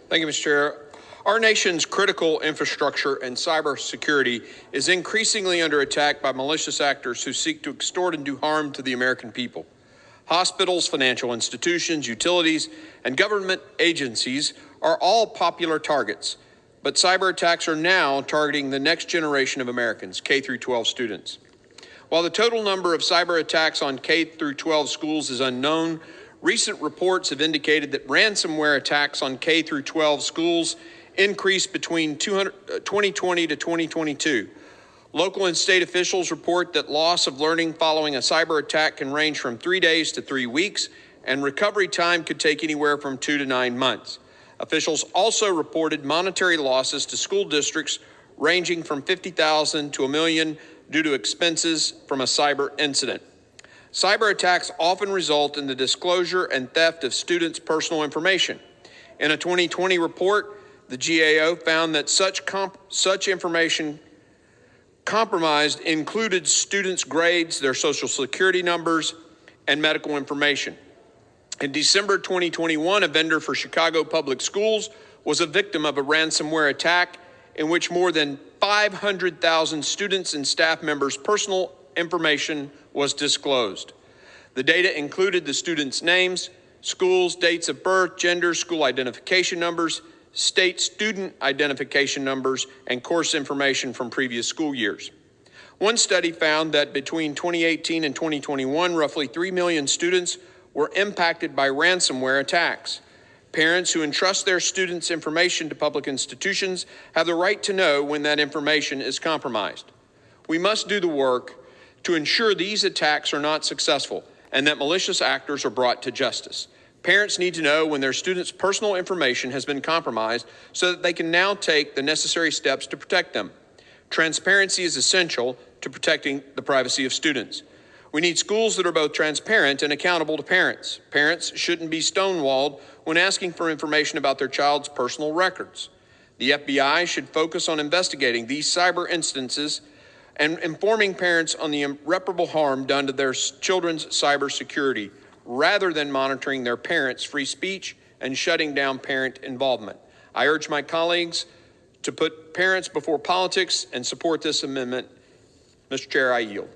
Thank you, Mr. Chair. Our nation's critical infrastructure and cybersecurity is increasingly under attack by malicious actors who seek to extort and do harm to the American people. Hospitals, financial institutions, utilities, and government agencies are all popular targets, but cyber attacks are now targeting the next generation of Americans, K-12 students. While the total number of cyber attacks on K-12 schools is unknown, recent reports have indicated that ransomware attacks on K-12 schools increased between 2020 to 2022. Local and state officials report that loss of learning following a cyber attack can range from 3 days to 3 weeks, and recovery time could take anywhere from 2 to 9 months. Officials also reported monetary losses to school districts ranging from $50,000 to $1 million due to expenses from a cyber incident. Cyber attacks often result in the disclosure and theft of students' personal information. In a 2020 report, the GAO found that such information compromised included students' grades, their social security numbers, and medical information. In December 2021, a vendor for Chicago Public Schools was a victim of a ransomware attack in which more than 500,000 students and staff members' personal information was disclosed. The data included the students' names, schools, dates of birth, gender, school identification numbers, state student identification numbers, and course information from previous school years. One study found that between 2018 and 2021, roughly 3 million students were impacted by ransomware attacks. Parents who entrust their students' information to public institutions have the right to know when that information is compromised. We must do the work to ensure these attacks are not successful and that malicious actors are brought to justice. Parents need to know when their students' personal information has been compromised so that they can now take the necessary steps to protect them. Transparency is essential to protecting the privacy of students. We need schools that are both transparent and accountable to parents. Parents shouldn't be stonewalled when asking for information about their child's personal records. The FBI should focus on investigating these cyber instances and informing parents on the irreparable harm done to their children's cybersecurity, rather than monitoring their parents' free speech and shutting down parent involvement. I urge my colleagues to put parents before politics and support this amendment. Mr. Chair, I yield.